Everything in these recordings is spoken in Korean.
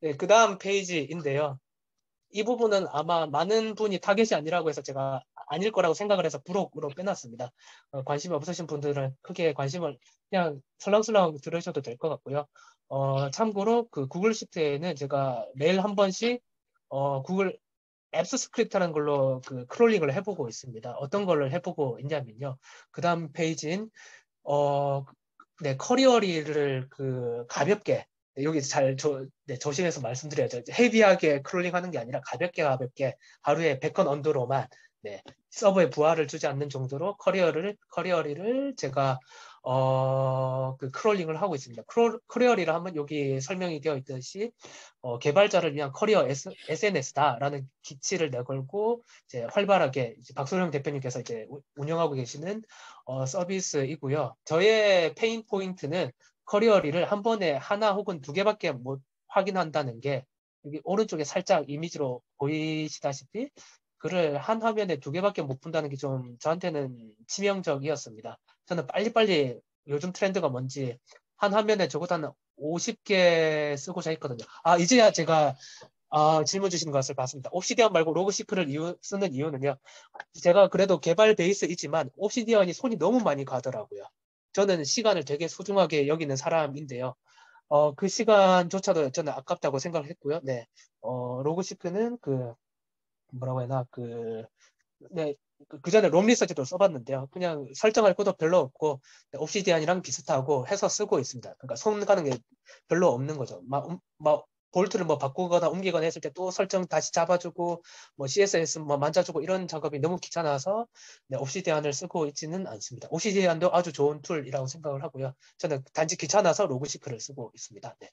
네, 그 다음 페이지인데요. 이 부분은 아마 많은 분이 타겟이 아니라고 해서 제가 아닐 거라고 생각을 해서 부록으로 빼놨습니다. 관심이 없으신 분들은 크게 관심을 그냥 설렁설렁 들으셔도 될 것 같고요. 참고로 그 구글 시트에는 제가 매일 한 번씩 구글 앱스 스크립트라는 걸로 그 크롤링을 해보고 있습니다. 어떤 걸 해보고 있냐면요. 그 다음 페이지인 네, 커리어리를 그 가볍게 여기 잘 조심해서 말씀드려야죠. 헤비하게 크롤링하는 게 아니라 가볍게 하루에 100건 언더로만 네, 서버에 부하를 주지 않는 정도로 커리어리를 제가 그 크롤링을 하고 있습니다. 커리어리를 하면 여기 설명이 되어 있듯이 개발자를 위한 커리어 SNS다라는 기치를 내걸고 이제 활발하게 이제 박소영 대표님께서 이제 운영하고 계시는 서비스이고요. 저의 페인 포인트는 커리어리를 한 번에 하나 혹은 두 개밖에 못 확인한다는 게 여기 오른쪽에 살짝 이미지로 보이시다시피 글을 한 화면에 두 개밖에 못 본다는 게 좀 저한테는 치명적이었습니다. 저는 빨리빨리 요즘 트렌드가 뭔지 한 화면에 적어도 한 50개 쓰고자 했거든요. 이제야 제가 질문 주신 것을 봤습니다. 옵시디언 말고 로그시크를 쓰는 이유는요. 제가 그래도 개발 베이스이지만 옵시디언이 손이 너무 많이 가더라고요. 저는 시간을 되게 소중하게 여기는 사람인데요. 그 시간조차도 저는 아깝다고 생각을 했고요. 네. 로그시크는 뭐라고 해야 하나, 네. 그 전에 롬 리서치도 써봤는데요. 그냥 설정할 것도 별로 없고, 네, 옵시디안이랑 비슷하고 해서 쓰고 있습니다. 그러니까 손 가는 게 별로 없는 거죠. 막 볼트를 뭐 바꾸거나 옮기거나 했을 때 또 설정 다시 잡아주고, 뭐 CSS 뭐 만져주고 이런 작업이 너무 귀찮아서 네, 옵시디안을 쓰고 있지는 않습니다. 옵시디안도 아주 좋은 툴이라고 생각을 하고요. 저는 단지 귀찮아서 로그시크를 쓰고 있습니다. 네.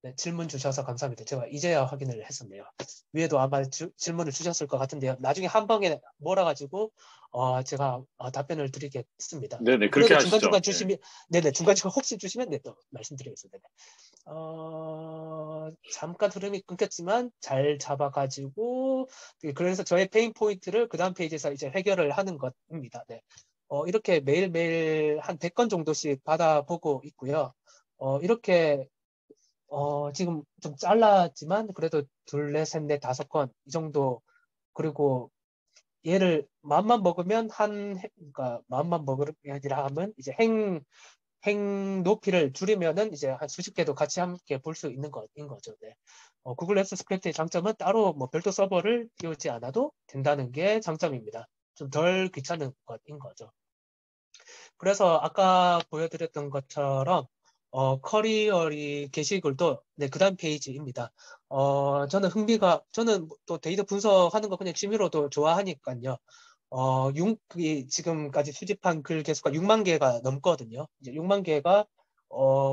네, 질문 주셔서 감사합니다. 제가 이제야 확인을 했었네요. 위에도 아마 질문을 주셨을 것 같은데요. 나중에 한 방에 몰아가지고 제가 답변을 드리겠습니다. 네네, 그렇게 그래도 하시죠. 중간중간 주시면, 네네, 중간중간 혹시 주시면 네, 또 말씀드리겠습니다. 네. 잠깐 흐름이 끊겼지만 잘 잡아가지고, 그래서 저의 페인 포인트를 그 다음 페이지에서 이제 해결을 하는 것입니다. 네. 이렇게 매일매일 한 100건 정도씩 받아보고 있고요. 이렇게 지금 좀 잘랐지만 그래도 둘, 넷, 셋, 넷, 5건 이 정도. 그리고 얘를 마음만 먹으면 그러니까 마음만 먹으리라 하면 이제 행 높이를 줄이면은 이제 한 수십 개도 같이 함께 볼 수 있는 것인 거죠. 네. 구글 앱스 스크립트의 장점은 따로 뭐 별도 서버를 띄우지 않아도 된다는 게 장점입니다. 좀 덜 귀찮은 것인 거죠. 그래서 아까 보여드렸던 것처럼 커리어리 게시글도 네, 그 다음 페이지입니다. 저는 또 데이터 분석하는 거 그냥 취미로도 좋아하니까요. 지금까지 수집한 글 개수가 6만 개가 넘거든요. 이제 6만 개가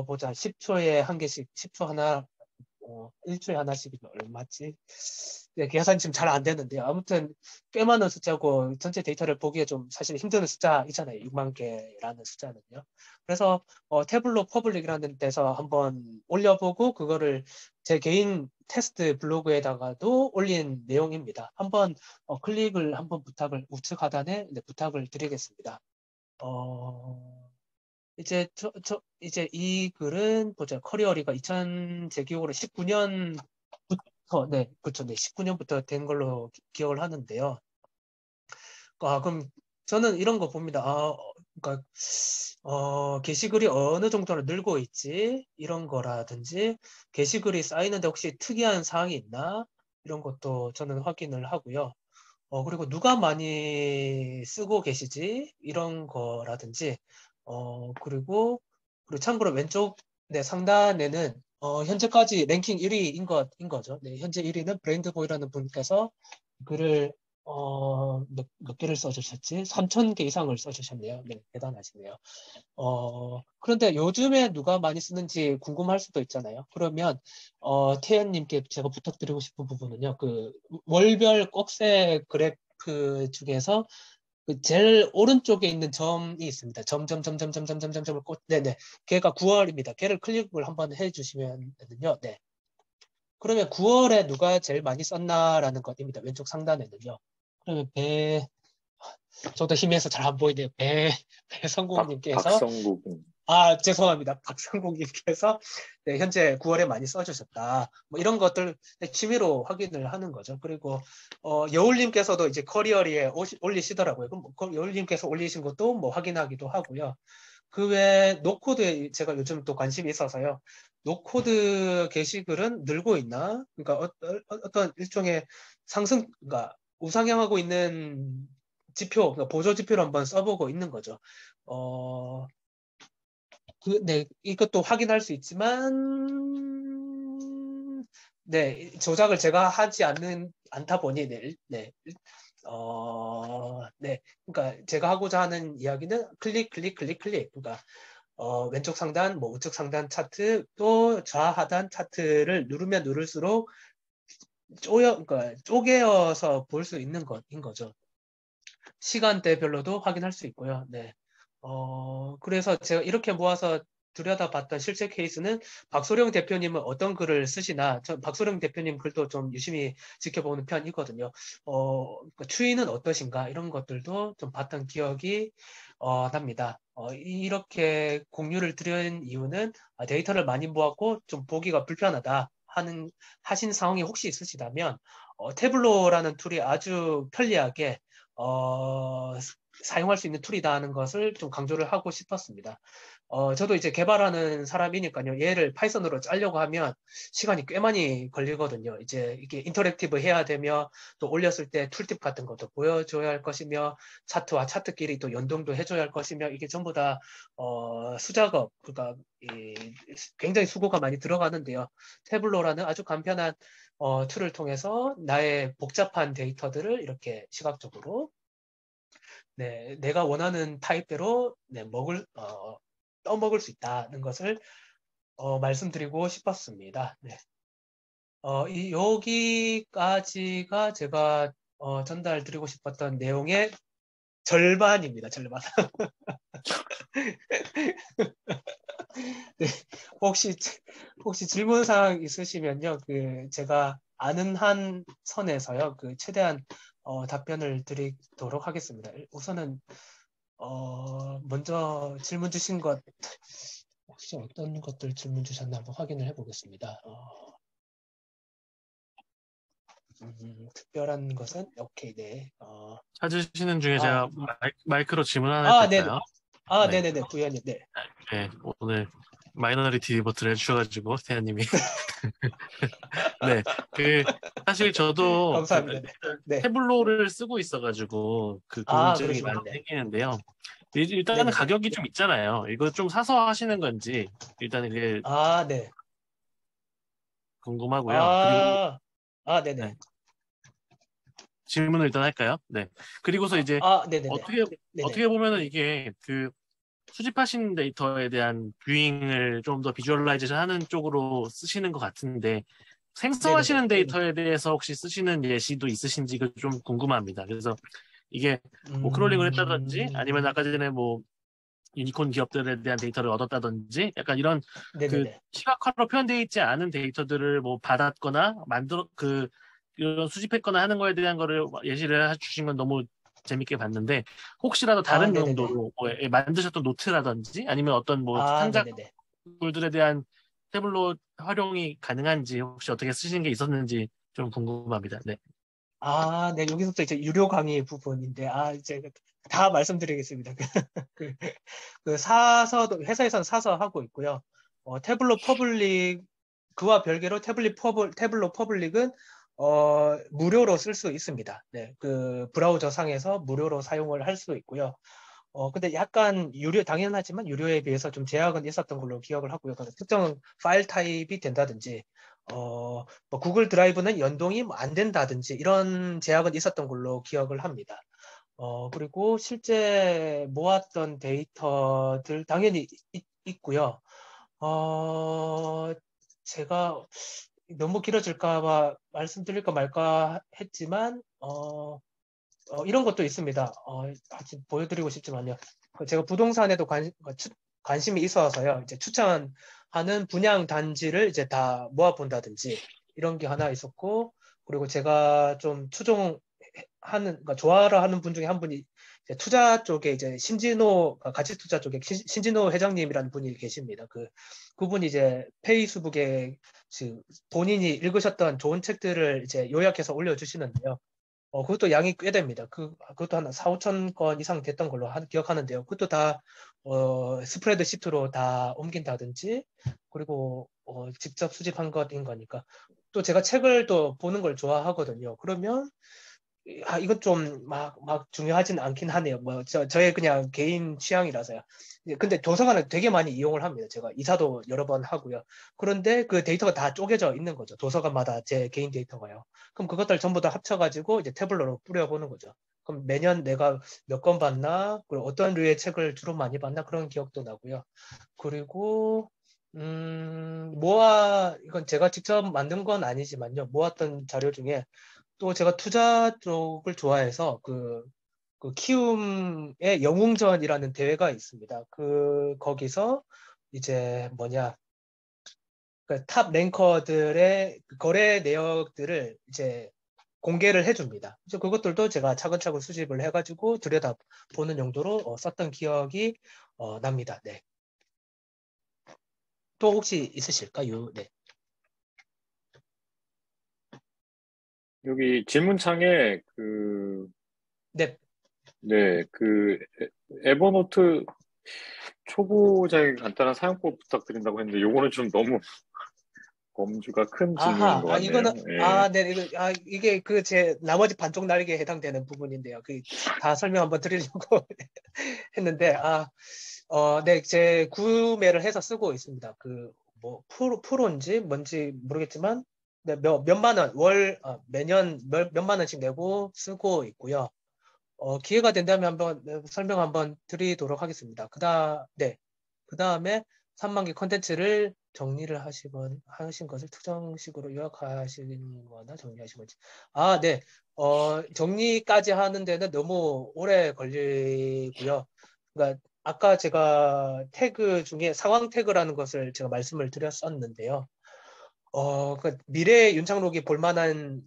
보자. 10초에 한 개씩, 10초 하나, 1초에 하나씩이 얼마지? 네, 계산이 지금 잘 안 되는데요. 아무튼 꽤 많은 숫자고 전체 데이터를 보기에 좀 사실 힘든 숫자이잖아요. 6만 개라는 숫자는요. 그래서 태블로 퍼블릭이라는 데서 한번 올려보고 그거를 제 개인 테스트 블로그에다가도 올린 내용입니다. 한번 클릭을 한번 우측 하단에 네, 부탁을 드리겠습니다. 이제 이 글은 보자. 커리어리가 제 기억으로 19년부터, 네, 그렇죠. 네, 19년부터 된 걸로 기억을 하는데요. 그럼 저는 이런 거 봅니다. 그러니까, 게시글이 어느 정도로 늘고 있지? 이런 거라든지, 게시글이 쌓이는데 혹시 특이한 사항이 있나? 이런 것도 저는 확인을 하고요. 그리고 누가 많이 쓰고 계시지? 이런 거라든지, 그리고 참고로 왼쪽 네, 상단에는 현재까지 랭킹 1위인 거죠. 네, 현재 1위는 브레인드보이라는 분께서 글을 몇 개를 써주셨지? 3,000개 이상을 써주셨네요. 네, 대단하시네요. 그런데 요즘에 누가 많이 쓰는지 궁금할 수도 있잖아요. 그러면, 태연님께 제가 부탁드리고 싶은 부분은요, 그, 월별 꼭새 그래프 중에서 그 제일 오른쪽에 있는 점이 있습니다. 점을 네네. 걔가 9월입니다. 걔를 클릭을 한번 해주시면요. 네. 그러면 9월에 누가 제일 많이 썼나라는 것입니다. 왼쪽 상단에는요. 그러면 저도 힘에서 잘 안 보이네요. 배성국님께서 박성국. 죄송합니다. 박상국님께서 네, 현재 9월에 많이 써주셨다. 뭐 이런 것들 취미로 확인을 하는 거죠. 그리고 여울님께서도 이제 커리어리에 올리시더라고요. 그럼 여울님께서 올리신 것도 뭐 확인하기도 하고요. 그 외에 노코드에 제가 요즘 또 관심이 있어서요. 노코드 게시글은 늘고 있나? 그러니까 어떤 일종의 그러니까 우상향하고 있는 지표, 그러니까 보조 지표를 한번 써보고 있는 거죠. 네, 이것도 확인할 수 있지만, 네, 조작을 제가 하지 않다 보니, 네. 그러니까 제가 하고자 하는 이야기는 클릭. 그러니까, 왼쪽 상단, 뭐 우측 상단 차트, 또 좌하단 차트를 누르면 누를수록 그러니까 쪼개어서 볼 수 있는 것인 거죠. 시간대별로도 확인할 수 있고요. 네. 그래서 제가 이렇게 모아서 들여다봤던 실제 케이스는 박소령 대표님은 어떤 글을 쓰시나, 전 박소령 대표님 글도 좀 유심히 지켜보는 편이거든요. 그러니까 추이는 어떠신가 이런 것들도 좀 봤던 기억이 납니다. 이렇게 공유를 드린 이유는 데이터를 많이 모았고 좀 보기가 불편하다 하신 상황이 혹시 있으시다면 태블로라는 툴이 아주 편리하게 사용할 수 있는 툴이다는 것을 좀 강조를 하고 싶었습니다. 저도 이제 개발하는 사람이니까요. 얘를 파이썬으로 짜려고 하면 시간이 꽤 많이 걸리거든요. 이제 이게 인터랙티브 해야 되며 또 올렸을 때 툴팁 같은 것도 보여줘야 할 것이며 차트와 차트끼리 또 연동도 해줘야 할 것이며 이게 전부 다 수작업, 그러니까 굉장히 수고가 많이 들어가는데요. 태블로라는 아주 간편한 툴을 통해서 나의 복잡한 데이터들을 이렇게 시각적으로 네, 내가 원하는 타입대로 네, 떠먹을 수 있다는 것을 말씀드리고 싶었습니다. 네. 여기까지가 제가 전달드리고 싶었던 내용의 절반입니다. 절반. 네, 혹시 질문사항 있으시면요, 제가 아는 한 선에서요, 최대한 답변을 드리도록 하겠습니다. 우선은 먼저 질문 주신 것 혹시 어떤 것들 질문 주셨나 한번 확인을 해보겠습니다. 특별한 것은 오케이, 네. 찾으시는 중에 아, 제가 마이크로 질문 하나 해도 네. 될까요? 네. 네네네, 부연님, 네. 네, 오늘 마이너리티 리포트를 해주셔가지고 태연님이 네, 사실 저도 감사합니다. 네. 네. 태블로를 쓰고 있어가지고 궁금증이 그러시군요. 많이 네. 생기는데요. 일단은 네네네. 가격이 좀 있잖아요. 이거 좀 사서 하시는 건지 일단 이게 네. 궁금하고요. 그리고 네, 네네. 질문을 일단 할까요? 네. 그리고서 이제 네네네. 어떻게 네네. 어떻게 보면은 이게 수집하신 데이터에 대한 뷰잉을 좀 더 비주얼라이제이션 하는 쪽으로 쓰시는 것 같은데 네네네. 생성하시는 데이터에 대해서 혹시 쓰시는 예시도 있으신지가 좀 궁금합니다. 그래서 이게 뭐 크롤링을 했다든지 아니면 아까 전에 뭐 유니콘 기업들에 대한 데이터를 얻었다든지 약간 이런 네네네. 시각화로 표현되어 있지 않은 데이터들을 뭐 받았거나 이런 수집했거나 하는 거에 대한 거를 예시를 해주신 건 너무 재밌게 봤는데 혹시라도 다른 네네네. 용도로 뭐 만드셨던 노트라든지 아니면 어떤 뭐 네네네. 창작물들에 대한 태블로 활용이 가능한지 혹시 어떻게 쓰시는 게 있었는지 좀 궁금합니다. 네. 네. 여기서부터 이제 유료 강의 부분인데, 이제 다 말씀드리겠습니다. 회사에서는 사서 하고 있고요. 태블로 퍼블릭, 그와 별개로 태블로 퍼블릭은 무료로 쓸 수 있습니다. 네. 브라우저 상에서 무료로 사용을 할 수 있고요. 근데 약간 당연하지만 유료에 비해서 좀 제약은 있었던 걸로 기억을 하고요. 특정 파일 타입이 된다든지, 뭐 구글 드라이브는 연동이 안 된다든지 이런 제약은 있었던 걸로 기억을 합니다. 그리고 실제 모았던 데이터들 당연히 있고요. 제가 너무 길어질까 봐 말씀드릴까 말까 했지만, 이런 것도 있습니다. 같이 보여드리고 싶지만요. 제가 부동산에도 관심이 있어서요. 이제 추천하는 분양 단지를 이제 다 모아본다든지 이런 게 하나 있었고, 그리고 제가 좀 그러니까 좋아라 하는 분 중에 한 분이 이제 투자 쪽에 이제 신진호 가치 투자 쪽에 신진호 회장님이라는 분이 계십니다. 그분이 이제 페이스북에 본인이 읽으셨던 좋은 책들을 이제 요약해서 올려주시는데요. 그것도 양이 꽤 됩니다. 그것도 한 4, 5천 건 이상 됐던 걸로 기억하는데요. 그것도 다 스프레드 시트로 다 옮긴다든지, 그리고 직접 수집한 것인 거니까. 또 제가 책을 또 보는 걸 좋아하거든요. 그러면 이건 좀 막 중요하진 않긴 하네요. 뭐 저의 그냥 개인 취향이라서요. 근데 도서관을 되게 많이 이용을 합니다. 제가 이사도 여러 번 하고요. 그런데 그 데이터가 다 쪼개져 있는 거죠. 도서관마다 제 개인 데이터가요. 그럼 그것들 전부 다 합쳐가지고 이제 태블로로 뿌려보는 거죠. 그럼 매년 내가 몇 권 봤나, 그리고 어떤 류의 책을 주로 많이 봤나 그런 기억도 나고요. 그리고 이건 제가 직접 만든 건 아니지만요. 모았던 자료 중에 또 제가 투자 쪽을 좋아해서 그 키움의 영웅전이라는 대회가 있습니다. 거기서 이제 탑 랭커들의 거래 내역들을 이제 공개를 해줍니다. 그래서 그것들도 제가 차근차근 수집을 해가지고 들여다보는 용도로 썼던 기억이 납니다. 네. 또 혹시 있으실까요? 네. 여기 질문창에 네. 네, 에버노트 초보자의 간단한 사용법 부탁드린다고 했는데 요거는 좀 너무 범주가 큰 질문인 아하, 것 같네요. 이거는, 예. 네, 이게 제 나머지 반쪽 날개에 해당되는 부분인데요. 다 설명 한번 드리려고 했는데, 네, 제 구매를 해서 쓰고 있습니다. 프로인지 뭔지 모르겠지만, 네, 몇만 원, 매년 몇만 원씩 내고 쓰고 있고요. 기회가 된다면 설명 한번 드리도록 하겠습니다. 네. 그 다음에 3만 개 컨텐츠를 정리를 하신 것을 특정식으로 요약하시는 거나 정리하신 건지. 네. 정리까지 하는 데는 너무 오래 걸리고요. 그러니까 아까 제가 태그 중에 상황 태그라는 것을 제가 말씀을 드렸었는데요. 미래 윤창록이 볼만한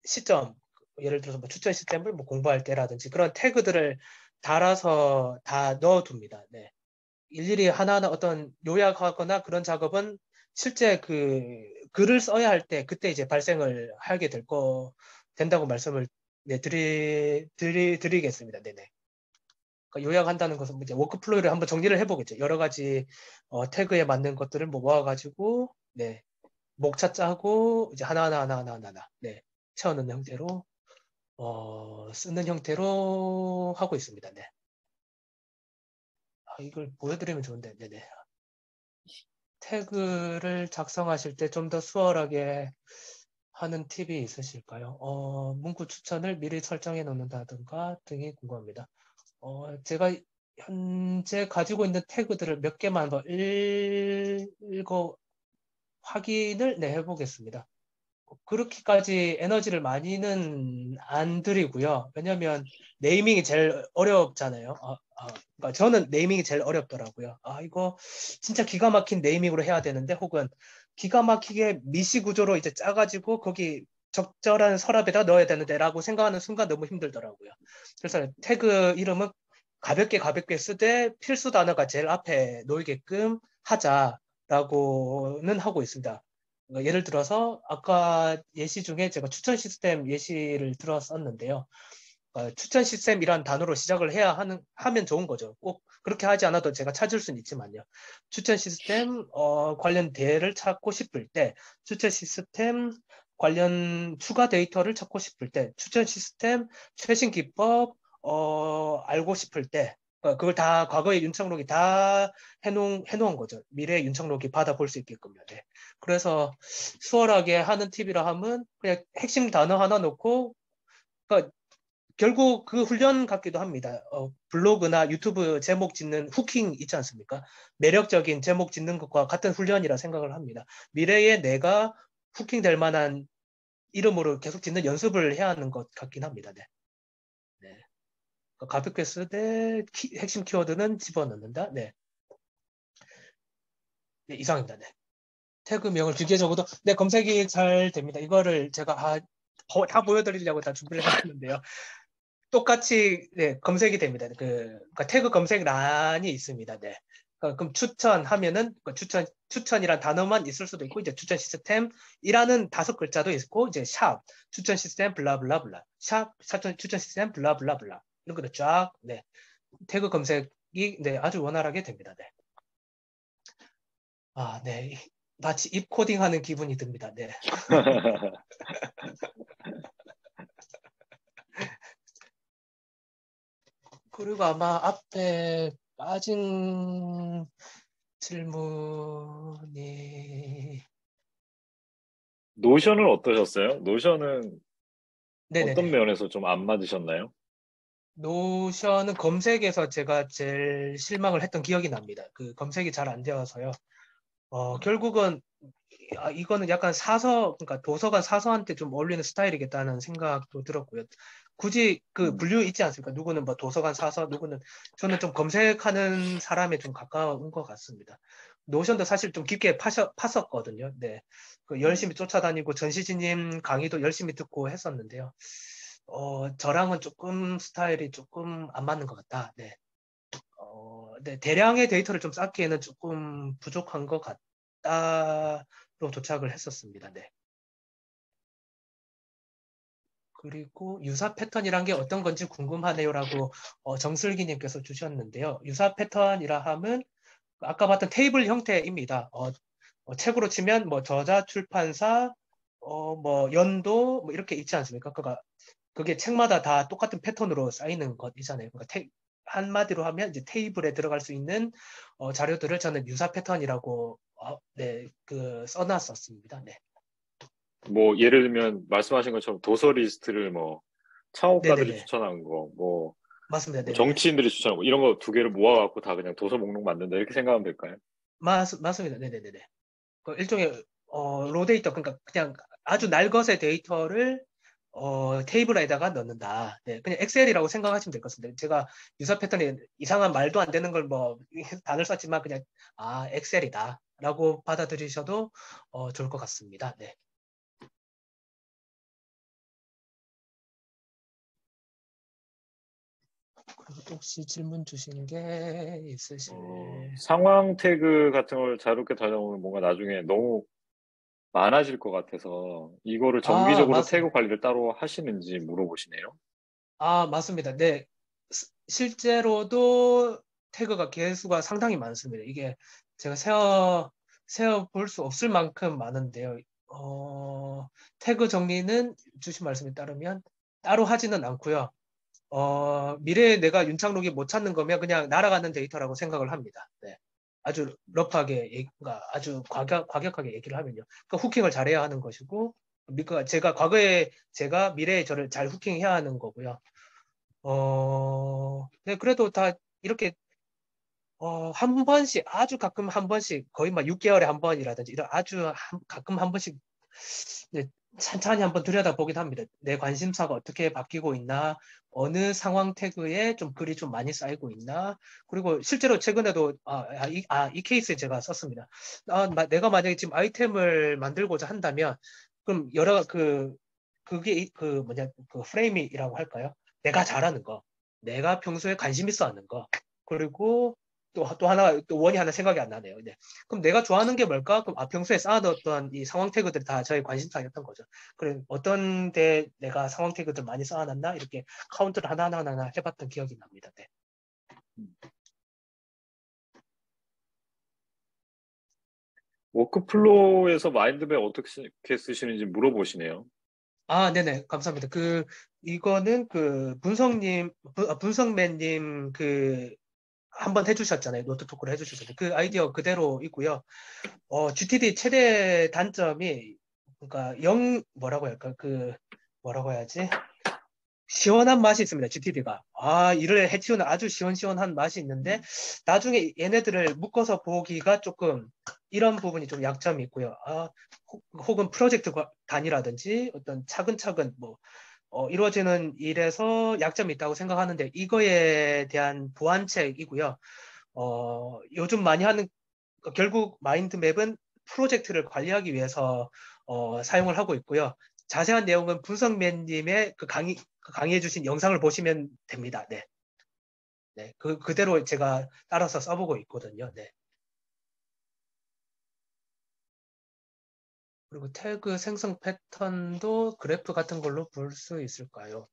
시점, 예를 들어서 추천 시스템을 공부할 때라든지 그런 태그들을 달아서 다 넣어둡니다. 네. 일일이 하나하나 어떤 요약하거나 그런 작업은 실제 글을 써야 할 때 그때 이제 발생을 하게 된다고 말씀을 네, 드리겠습니다. 네네. 그러니까 요약한다는 것은 이제 워크플로우를 한번 정리를 해보겠죠. 여러 가지 태그에 맞는 것들을 모아가지고 네. 목차 짜고 이제 하나하나 네. 채워넣는 형태로 쓰는 형태로 하고 있습니다. 네. 이걸 보여드리면 좋은데, 네네. 태그를 작성하실 때 좀 더 수월하게 하는 팁이 있으실까요? 문구 추천을 미리 설정해 놓는다든가 등이 궁금합니다. 제가 현재 가지고 있는 태그들을 몇 개만 더 읽어 확인을 해보겠습니다. 그렇게까지 에너지를 많이는 안 들이고요. 왜냐면 네이밍이 제일 어렵잖아요. 그러니까 저는 네이밍이 제일 어렵더라고요. 이거 진짜 기가 막힌 네이밍으로 해야 되는데 혹은 기가 막히게 미시 구조로 이제 짜가지고 거기 적절한 서랍에다 넣어야 되는데라고 생각하는 순간 너무 힘들더라고요. 그래서 태그 이름은 가볍게 쓰되 필수 단어가 제일 앞에 놓이게끔 하자라고는 하고 있습니다. 예를 들어서 아까 예시 중에 제가 추천 시스템 예시를 들었었는데요. 추천 시스템이란 단어로 시작을 하면 좋은 거죠. 꼭 그렇게 하지 않아도 제가 찾을 수는 있지만요. 추천 시스템 관련 대를 찾고 싶을 때, 추천 시스템 관련 추가 데이터를 찾고 싶을 때, 추천 시스템 최신 기법 알고 싶을 때, 그걸 다 과거의 윤창록이 다 해놓은 거죠. 미래 윤창록이 받아볼 수 있게끔요. 네. 그래서 수월하게 하는 팁이라 하면 그냥 핵심 단어 하나 놓고 그러니까 결국 그 훈련 같기도 합니다. 블로그나 유튜브 제목 짓는 후킹 있지 않습니까? 매력적인 제목 짓는 것과 같은 훈련이라 생각을 합니다. 미래에 내가 후킹 될 만한 이름으로 계속 짓는 연습을 해야 하는 것 같긴 합니다. 네. 네. 가볍게 쓰되 핵심 키워드는 집어넣는다. 네. 네, 이상입니다. 네. 태그명을 길게 적어도 네, 검색이 잘 됩니다. 이거를 제가 다 보여드리려고 다 준비를 해놨는데요. 똑같이 네, 검색이 됩니다. 그러니까 태그 검색란이 있습니다. 네. 그럼 추천하면은 추천이란 단어만 있을 수도 있고 이제 추천 시스템이라는 5글자도 있고 이제 샵 추천 시스템 블라블라블라 샵 추천 시스템 블라블라블라 이런 거를 쫙 네. 태그 검색이 네, 아주 원활하게 됩니다. 네. 아, 네. 마치 입 코딩하는 기분이 듭니다. 네. 그리고 아마 앞에 빠진 질문이 노션은 어떠셨어요? 노션은 어떤 네네네. 면에서 좀 안 맞으셨나요? 노션은 검색에서 제가 제일 실망을 했던 기억이 납니다. 그 검색이 잘 안 되어서요. 결국은 이거는 약간 그러니까 도서관 사서한테 좀 어울리는 스타일이겠다는 생각도 들었고요. 굳이 그 분류 있지 않습니까? 누구는 뭐 도서관 사서, 누구는 저는 좀 검색하는 사람에 좀 가까운 것 같습니다. 노션도 사실 좀 깊게 팠었거든요. 네. 열심히 쫓아다니고 전시진님 강의도 열심히 듣고 했었는데요. 저랑은 조금 스타일이 조금 안 맞는 것 같다. 네. 네, 대량의 데이터를 좀 쌓기에는 조금 부족한 것 같다로 도착을 했었습니다. 네. 그리고 유사 패턴이란 게 어떤 건지 궁금하네요라고 정슬기님께서 주셨는데요. 유사 패턴이라 함은 아까 봤던 테이블 형태입니다. 책으로 치면 뭐 저자, 출판사, 뭐 연도 뭐 이렇게 있지 않습니까? 그게 책마다 다 똑같은 패턴으로 쌓이는 것이잖아요. 그러니까 한마디로 하면 이제 테이블에 들어갈 수 있는 자료들을 저는 유사 패턴이라고 네, 써놨었습니다. 네. 뭐 예를 들면 말씀하신 것처럼 도서 리스트를 뭐 창업가들이 네네네. 추천한 거, 뭐 맞습니다. 네네네. 정치인들이 추천한 거 이런 거 2개를 모아갖고 다 그냥 도서 목록 만든다 이렇게 생각하면 될까요? 맞습니다. 네네네네. 일종의 로데이터 그러니까 그냥 아주 날것의 데이터를 테이블에다가 넣는다. 네, 그냥 엑셀이라고 생각하시면 될 것 같습니다. 제가 유사 패턴이 이상한 말도 안 되는 걸 뭐 단어를 썼지만 그냥 엑셀이다라고 받아들이셔도 좋을 것 같습니다. 네. 그리고 또 혹시 질문 주신 게 있으실? 상황 태그 같은 걸 자유롭게 다녀오면 뭔가 나중에 너무 많아질 것 같아서 이거를 정기적으로 태그 맞습니다. 관리를 따로 하시는지 물어보시네요. 맞습니다. 네. 실제로도 태그가 개수가 상당히 많습니다. 이게 제가 세어 볼 수 없을 만큼 많은데요. 태그 정리는 주신 말씀에 따르면 따로 하지는 않고요. 미래에 내가 윤창록이 못 찾는 거면 그냥 날아가는 데이터라고 생각을 합니다. 네. 아주 러프하게, 그러니까 아주 과격하게 얘기를 하면요. 그러니까 후킹을 잘해야 하는 것이고, 그러니까 제가 미래에 저를 잘 후킹해야 하는 거고요. 네, 그래도 다 이렇게 한 번씩 아주 가끔 한 번씩 거의 막 6개월에 한 번이라든지 이런 가끔 한 번씩 네, 찬찬히 한번 들여다보긴 합니다. 내 관심사가 어떻게 바뀌고 있나, 어느 상황 태그에 좀 글이 좀 많이 쌓이고 있나, 그리고 실제로 최근에도 이 케이스에 제가 썼습니다. 내가 만약에 지금 아이템을 만들고자 한다면 그럼 그게 그 프레임이라고 할까요? 내가 잘하는 거, 내가 평소에 관심 있어 하는 거, 그리고 또 하나, 또 원이 하나 생각이 안 나네요. 네. 그럼 내가 좋아하는 게 뭘까? 그럼 평소에 쌓아뒀던 이 상황 태그들이 다 저의 관심사였던 거죠. 그래, 어떤 데 내가 상황 태그들 많이 쌓아놨나? 이렇게 카운트를 하나하나 해봤던 기억이 납니다. 네. 워크플로우에서 마인드맵 어떻게 쓰시는지 물어보시네요. 네네. 감사합니다. 이거는 분석맨님 한번 해주셨잖아요. 노트 토크를 해주셨잖아요. 그 아이디어 그대로 있고요. GTD 최대 단점이, 그러니까 뭐라고 할까? 뭐라고 해야지? 시원한 맛이 있습니다. GTD가. 이를 해치우는 아주 시원시원한 맛이 있는데, 나중에 얘네들을 묶어서 보기가 조금, 이런 부분이 좀 약점이 있고요. 혹은 프로젝트 단위라든지 어떤 차근차근 이루어지는 일에서 약점이 있다고 생각하는데, 이거에 대한 보완책이고요. 요즘 많이 하는 결국 마인드맵은 프로젝트를 관리하기 위해서 사용을 하고 있고요. 자세한 내용은 분석맨님의 강의해 주신 영상을 보시면 됩니다. 네. 네. 그대로 제가 따라서 써보고 있거든요. 네. 그리고 태그 생성 패턴도 그래프 같은 걸로 볼 수 있을까요?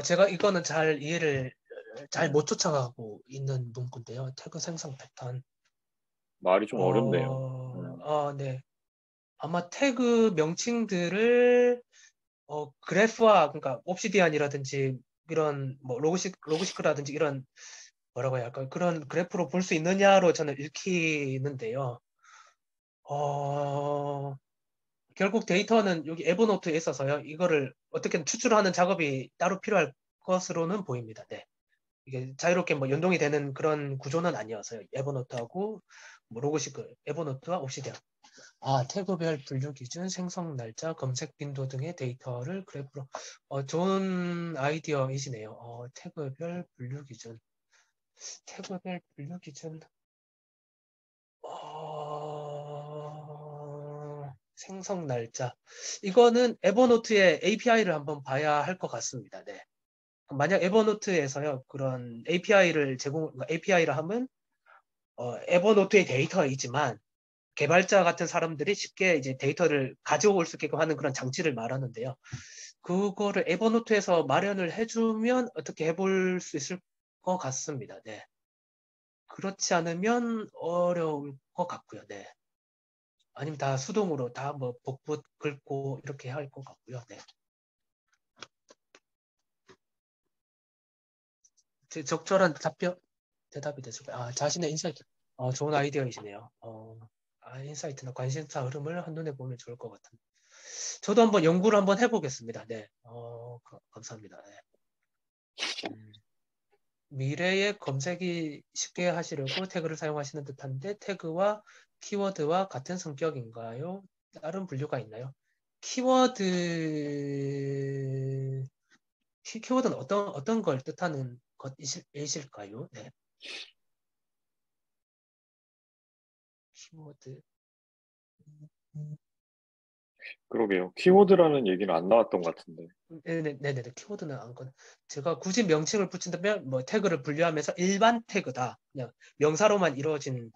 제가 이거는 잘 이해를 잘 못 쫓아가고 있는 문구인데요. 태그 생성 패턴. 말이 좀 어렵네요. 네. 아마 태그 명칭들을 그래프와 그러니까 옵시디안이라든지 이런 뭐 로그시크라든지 이런 뭐라고 해야 할까요? 그런 그래프로 볼 수 있느냐로 저는 읽히는데요. 결국 데이터는 여기 에버노트에 있어서요. 이거를 어떻게든 추출하는 작업이 따로 필요할 것으로는 보입니다. 네. 이게 자유롭게 뭐 연동이 되는 그런 구조는 아니어서요. 에버노트하고 뭐 로그시크, 에버노트와 옵시디안. 태그별 분류 기준, 생성 날짜, 검색 빈도 등의 데이터를 그래프로. 좋은 아이디어이시네요. 태그별 분류 기준. 태그별 분류 기준. 생성 날짜. 이거는 에버노트의 API를 한번 봐야 할 것 같습니다. 네. 만약 에버노트에서요, 그런 API라 하면, 에버노트의 데이터이지만, 개발자 같은 사람들이 쉽게 이제 데이터를 가져올 수 있게끔 하는 그런 장치를 말하는데요. 그거를 에버노트에서 마련을 해주면 어떻게 해볼 수 있을 것 같습니다. 네. 그렇지 않으면 어려울 것 같고요. 네. 아니면 다 수동으로 다 뭐 복붙 긁고 이렇게 할 것 같고요. 네. 적절한 대답이 됐을까요? 자신의 인사이트. 좋은 아이디어이시네요. 인사이트나 관심사 흐름을 한눈에 보면 좋을 것 같은. 저도 한번 연구를 한번 해보겠습니다. 네. 감사합니다. 네. 미래에 검색이 쉽게 하시려고 태그를 사용하시는 듯한데 태그와 키워드와 같은 성격인가요? 다른 분류가 있나요? 키워드는 어떤 걸 뜻하는 것이실까요? 네. 키워드. 그러게요. 키워드라는 얘기는 안 나왔던 것 같은데. 네네. 키워드는 안 건. 제가 굳이 명칭을 붙인다면 뭐 태그를 분류하면서 일반 태그다. 그냥 명사로만 이루어진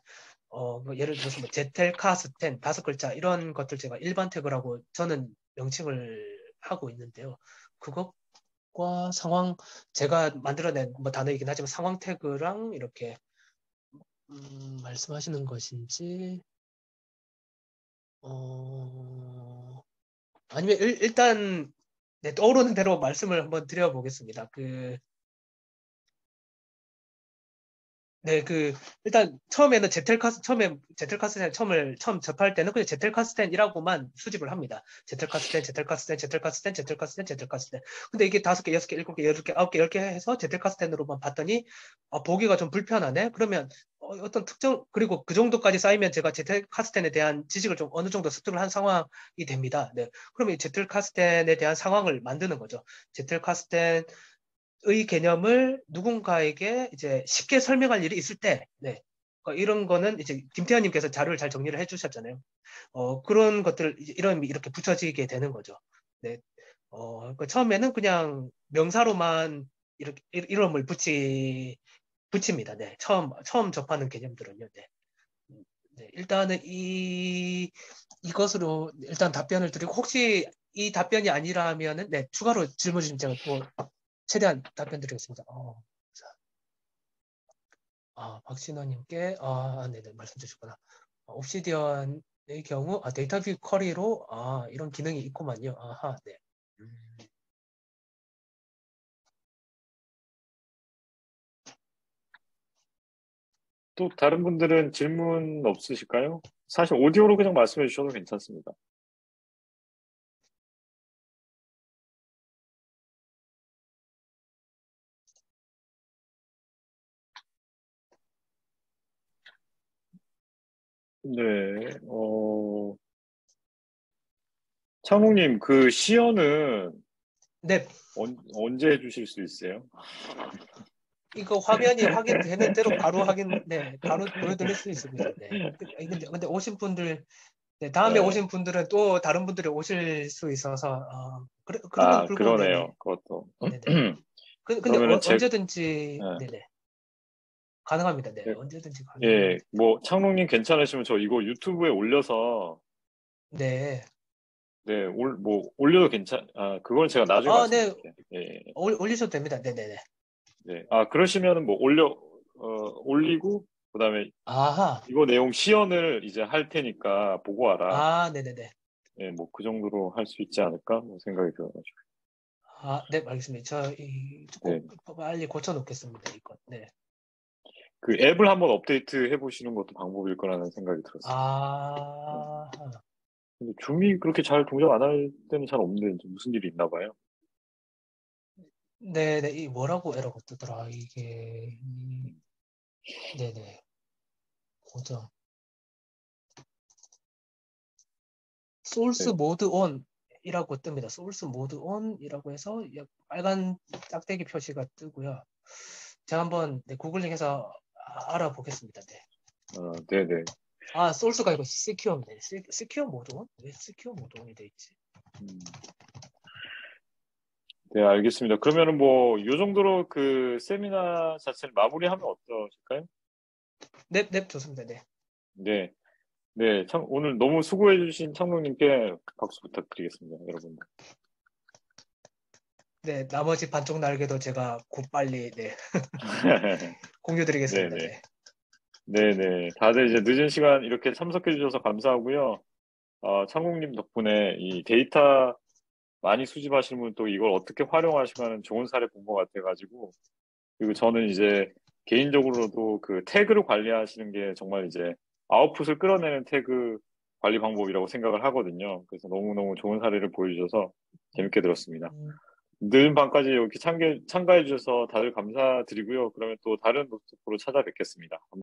뭐 예를 들어서 뭐 제텔카스텐 5글자 이런 것들 제가 일반 태그라고 저는 명칭을 하고 있는데요. 그것과 상황 제가 만들어낸 뭐 단어이긴 하지만 상황 태그랑 이렇게 말씀하시는 것인지 아니면 일단 네, 떠오르는 대로 말씀을 한번 드려보겠습니다. 네, 일단 처음에 제텔카스텐 처음 접할 때는 그냥 제텔카스텐이라고만 수집을 합니다. 제텔카스텐. 근데 이게 5개, 6개, 7개, 8개, 9개, 10개 해서 제텔카스텐으로만 봤더니, 보기가 좀 불편하네? 그러면, 어떤 그리고 그 정도까지 쌓이면 제가 제텔카스텐에 대한 지식을 좀 어느 정도 습득을 한 상황이 됩니다. 네. 그러면 이 제텔카스텐에 대한 상황을 만드는 거죠. 제텔카스텐, 의 개념을 누군가에게 이제 쉽게 설명할 일이 있을 때, 네. 이런 거는 이제 김태현님께서 자료를 잘 정리를 해주셨잖아요. 그런 것들 이름이 이렇게 붙여지게 되는 거죠. 네. 처음에는 그냥 명사로만 이렇게 이름을 붙입니다. 네. 처음 접하는 개념들은요. 네. 네. 일단은 이것으로 일단 답변을 드리고 혹시 이 답변이 아니라면은 네 추가로 질문 주시면 제가 또 최대한 답변 드리겠습니다. 박신호님께, 네네, 말씀 주셨구나. 옵시디언의 경우, 데이터 뷰 쿼리로, 이런 기능이 있구만요. 아하, 네. 또 다른 분들은 질문 없으실까요? 사실 오디오로 그냥 말씀해 주셔도 괜찮습니다. 네, 창욱님, 그 시연은 네, 언제 해주실 수 있어요? 이거 화면이 확인되는 대로 바로 바로 보여드릴 수 있습니다. 네. 근데 오신 분들 네, 다음에 네. 오신 분들은 또 다른 분들이 오실 수 있어서 그러면 그리고 네네. 그러네요. 그것도. 네네. 근데 그러면은 언제든지 예, 네네. 가능합니다. 네. 예, 언제든지 예, 가능합니다. 뭐 창록님 괜찮으시면 저 이거 유튜브에 올려서 네. 네, 뭐 올려도 그걸 제가 나중에 네. 말씀드릴게요. 예, 올리셔도 됩니다. 네네네. 네. 그러시면은 뭐 올리고 그다음에 아하. 이거 내용 시연을 이제 할 테니까 보고 와라. 네네네. 예, 뭐 그 정도로 할 수 있지 않을까? 뭐 생각이 들어가지고. 네, 알겠습니다. 네. 꼭 빨리 고쳐 놓겠습니다. 이거. 네. 그 앱을 한번 업데이트 해보시는 것도 방법일 거라는 생각이 들었어요. 네. 아, 근데 줌이 그렇게 잘 동작 안 할 때는 잘 없는데 이제 무슨 일이 있나 봐요. 네네. 이 뭐라고 에러가 뜨더라. 네네. 고정. 소스 네. 모드 온이라고 뜹니다. 소스 모드 온이라고 해서 빨간 짝대기 표시가 뜨고요. 제가 한번 구글링해서 알아보겠습니다. 네. 네네. 소스가 이거 시큐어입니다. 시큐어 모드 온? 왜 시큐어 모드 온이 돼 있지? 음, 네, 알겠습니다. 그러면은 뭐, 요 정도로 그 세미나 자체를 마무리하면 어떠실까요? 네, 네, 좋습니다. 네. 네. 네, 오늘 너무 수고해주신 창동님께 박수 부탁드리겠습니다, 여러분. 네, 나머지 반쪽 날개도 제가 곧 빨리 공유드리겠습니다. 네네. 네. 네네. 다들 이제 늦은 시간 이렇게 참석해주셔서 감사하고요. 창공님 덕분에 이 데이터 많이 수집하시는 분 또 이걸 어떻게 활용하시고 하는 좋은 사례 본 것 같아가지고, 그리고 저는 이제 개인적으로도 그 태그를 관리하시는 게 정말 이제 아웃풋을 끌어내는 태그 관리 방법이라고 생각을 하거든요. 그래서 너무너무 좋은 사례를 보여주셔서 재밌게 들었습니다. 늦은 밤까지 이렇게 참가해 주셔서 다들 감사드리고요. 그러면 또 다른 노트북으로 찾아뵙겠습니다.